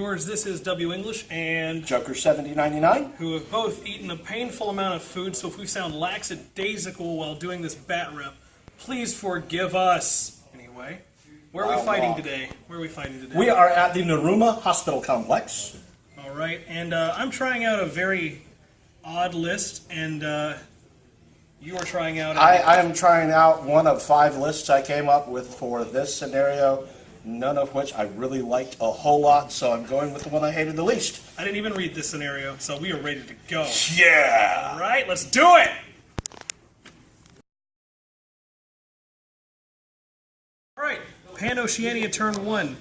viewers, this is W English and Joker7099, who have both eaten a painful amount of food, so if we sound lackadaisical while doing this bat rep, please forgive us. Anyway, where are we fighting today? We are at the Naruma Hospital Complex. Alright, and I'm trying out a very odd list, and you are trying out... I am trying out one of 5 lists I came up with for this scenario, none of which I really liked a whole lot, so I'm going with the one I hated the least. I didn't even read this scenario, so we are ready to go. Yeah! Alright, let's do it! Alright, PanO turn 1.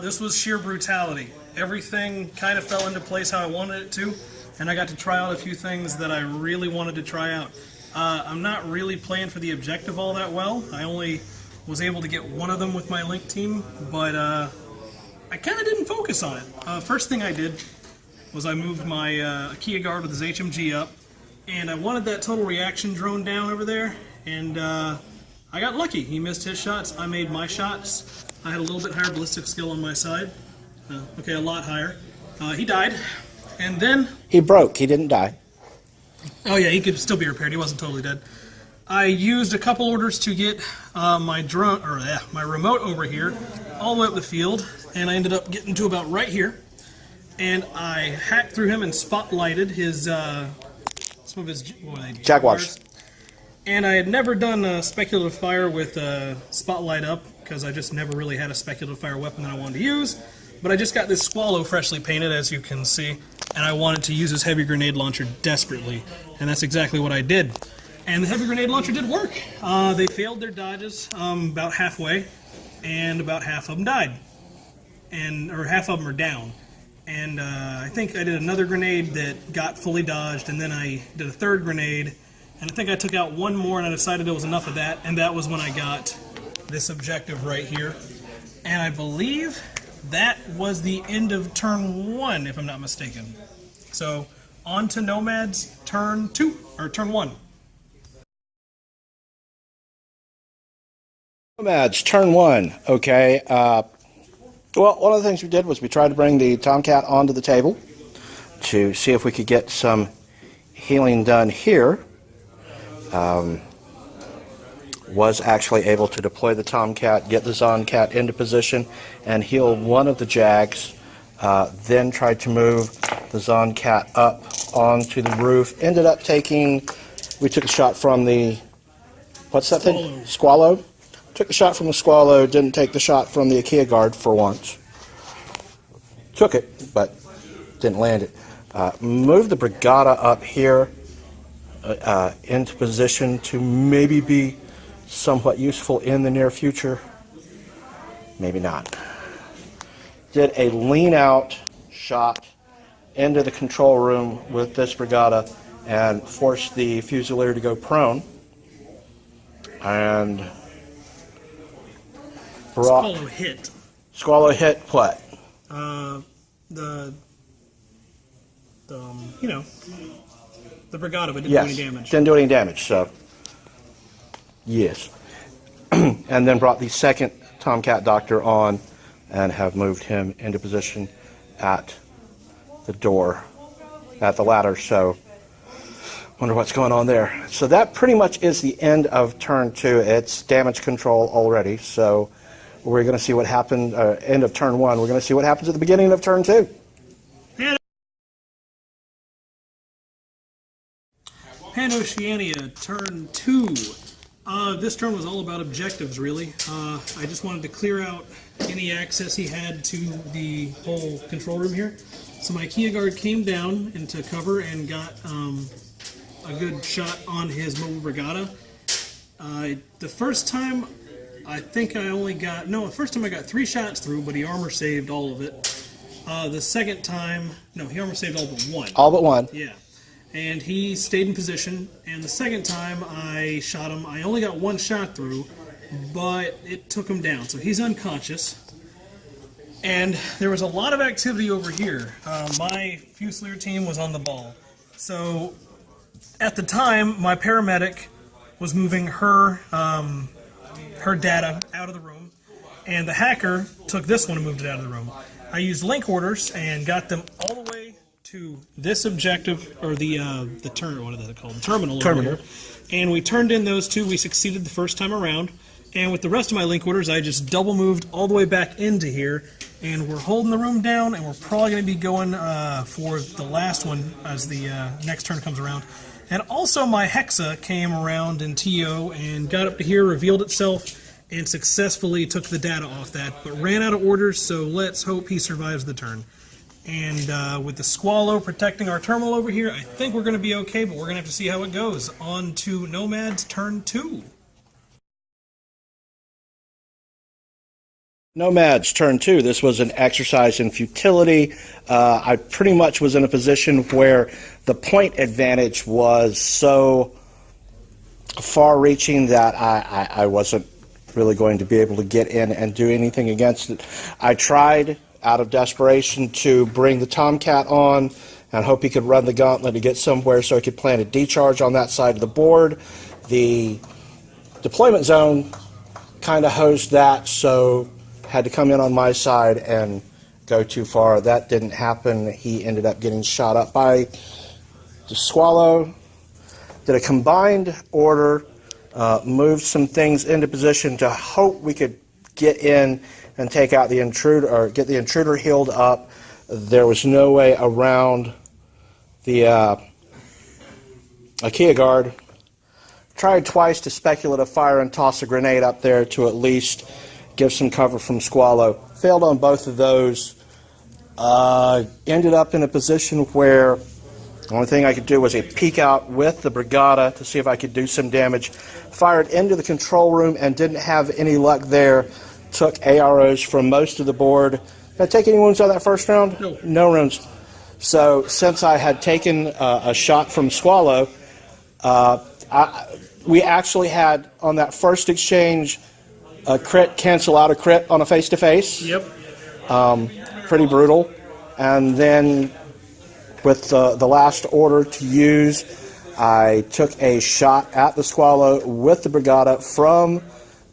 This was sheer brutality. Everything kind of fell into place how I wanted it to, and I got to try out a few things that I really wanted to try out. I'm not really playing for the objective all that well. I only was able to get one of them with my Link team, but I kind of didn't focus on it. First thing I did was I moved my Kia guard with his HMG up, and I wanted that total reaction drone down over there, and I got lucky. He missed his shots, I made my shots. I had a little bit higher ballistic skill on my side. Okay, a lot higher. He died, and then... He broke, he didn't die. Oh yeah, he could still be repaired. He wasn't totally dead. I used a couple orders to get my drone, or my remote over here, all the way up the field, and I ended up getting to about right here. And I hacked through him and spotlighted his some of his Jaguars. And I had never done speculative fire with spotlight up because I just never really had a speculative fire weapon that I wanted to use. But I just got this Squallow freshly painted, as you can see, and I wanted to use this heavy grenade launcher desperately, and that's exactly what I did. And the heavy grenade launcher did work. They failed their dodges about halfway, and about half of them died, or half of them are down. And I think I did another grenade that got fully dodged, and then I did a third grenade, and I think I took out one more, and I decided it was enough of that, and that was when I got this objective right here. And I believe that was the end of turn 1, if I'm not mistaken. So, on to Nomads turn 2, or turn 1. Nomads, turn 1, okay. Well, one of the things we did was we tried to bring the Tomcat onto the table to see if we could get some healing done here. Was actually able to deploy the Tomcat, get the Zoncat into position, and heal one of the Jags. Then tried to move the Zoncat up onto the roof. Ended up we took a shot from the, what's that thing? Squallow. Took the shot from the Squallow, didn't take the shot from the Kia guard for once. Took it, but didn't land it. Moved the Brigada up here into position to maybe be somewhat useful in the near future. Maybe not. Did a lean out shot into the control room with this Brigada and forced the Fusilier to go prone. And Squallow hit. Squallow hit what? The Brigada, but didn't do any damage. Didn't do any damage, so yes. And then brought the second Tomcat Doctor on and have moved him into position at the door, at the ladder, so wonder what's going on there. So that pretty much is the end of turn 2. It's damage control already, so we're going to see what happened, end of turn 1. We're going to see what happens at the beginning of turn 2. PanO turn 2. This turn was all about objectives, really. I just wanted to clear out any access he had to the whole control room here. So my Kia guard came down into cover and got a good shot on his mobile Brigada. The first time, I think I only got... No, the first time I got 3 shots through, but he armor saved all of it. The second time... No, he armor saved all but 1. All but 1. Yeah. And he stayed in position, and the second time I shot him, I only got 1 shot through, but it took him down, so he's unconscious. And there was a lot of activity over here. My Fusilier team was on the ball. So, at the time, my paramedic was moving her data out of the room, and the hacker took this one and moved it out of the room. I used link orders and got them all the way to this objective, or the what is it called? The terminal. Terminal. Over here. And we turned in those two. We succeeded the first time around. And with the rest of my link orders, I just double moved all the way back into here. And we're holding the room down, and we're probably going to be going for the last one as the next turn comes around. And also my Hexa came around in TO and got up to here, revealed itself, and successfully took the data off that, but ran out of orders, so let's hope he survives the turn. And with the Squallow protecting our terminal over here, I think we're going to be okay, but we're going to have to see how it goes. On to Nomads turn 2. Nomads turn 2. This was an exercise in futility. I pretty much was in a position where the point advantage was so far-reaching that I wasn't really going to be able to get in and do anything against it. I tried, out of desperation, to bring the Tomcat on and hope he could run the gauntlet to get somewhere so he could plant a decharge on that side of the board. The deployment zone kind of hosed that, so had to come in on my side and go too far. That didn't happen. He ended up getting shot up by the Squallow. Did a combined order, moved some things into position to hope we could get in and take out the intruder, or get the intruder healed up. There was no way around the IKEA guard. Tried twice to speculative fire and toss a grenade up there to at least give some cover from Squallow. Failed on both of those. Ended up in a position where the only thing I could do was a peek out with the Brigada to see if I could do some damage. Fired into the control room and didn't have any luck there. Took AROs from most of the board. Did I take any wounds on that first round? No. No wounds. So since I had taken a shot from Squallow, we actually had, on that first exchange, a crit cancel out a crit on a face-to-face. Yep. Pretty brutal. And then with the last order to use, I took a shot at the Squallow with the Brigada from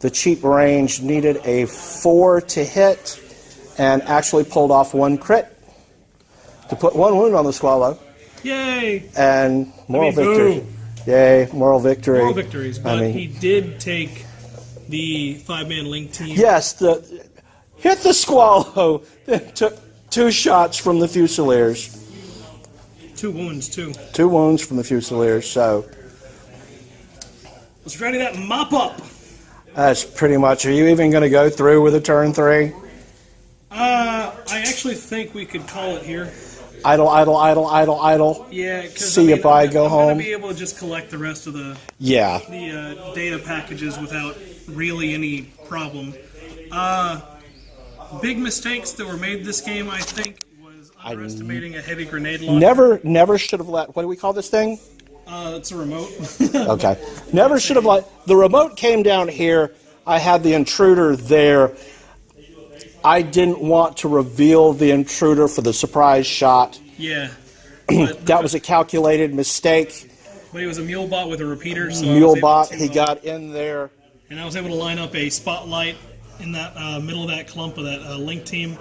the cheap range, needed a 4 to hit, and actually pulled off 1 crit to put 1 wound on the Squallow. Yay! And moral victory. Boom. Yay, moral victory. Moral victories, but he did take the 5-man link team. Yes, hit the Squallow, then took 2 shots from the Fusiliers. 2 wounds, too. 2 wounds from the Fusiliers, so. Let's ready that mop up. That's pretty much. Are you even going to go through with a turn 3? I actually think we could call it here. Idle, idle, idle, idle, idle. Yeah, because see you bye, go home. I'm going to be able to just collect the rest of the data packages without really any problem. Big mistakes that were made this game, I think, was underestimating a heavy grenade launcher. Never should have let. What do we call this thing? It's a remote. Okay. Never should have let. The remote came down here. I had the intruder there. I didn't want to reveal the intruder for the surprise shot. Yeah. That was a calculated mistake. But he was a mule bot with a repeater. So Mule bot. He got in there. And I was able to line up a spotlight in that middle of that clump of that link team.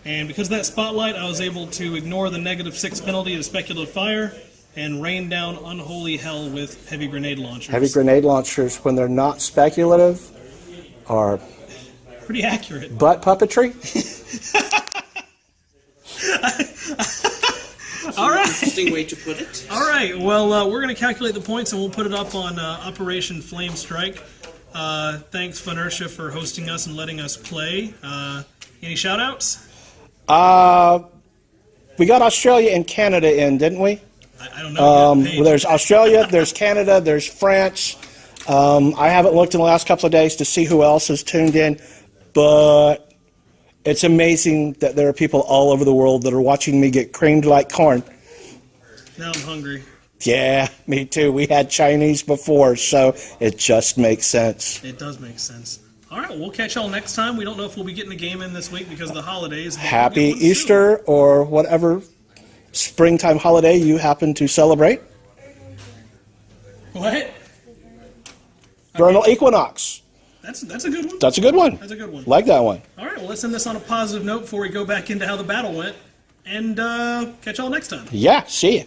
And because of that spotlight, I was able to ignore the -6 penalty to speculative fire and rain down unholy hell with heavy grenade launchers. Heavy grenade launchers, when they're not speculative, are pretty accurate. Butt puppetry? All right. Interesting way to put it. All right. Well, we're going to calculate the points and we'll put it up on Operation Flamestrike. Thanks, Funertia, for hosting us and letting us play. Any shout-outs? We got Australia and Canada in, didn't we? I don't know. There's Australia, there's Canada, there's France. I haven't looked in the last couple of days to see who else is tuned in, but it's amazing that there are people all over the world that are watching me get creamed like corn. Now I'm hungry. Yeah, me too. We had Chinese before, so it just makes sense. It does make sense. All right, we'll catch y'all next time. We don't know if we'll be getting a game in this week because of the holidays. Happy Easter or whatever springtime holiday you happen to celebrate. What? Vernal equinox. That's a good one. That's a good one. That's a good one. Like that one. All right, well, let's end this on a positive note before we go back into how the battle went, and catch y'all next time. Yeah, see ya.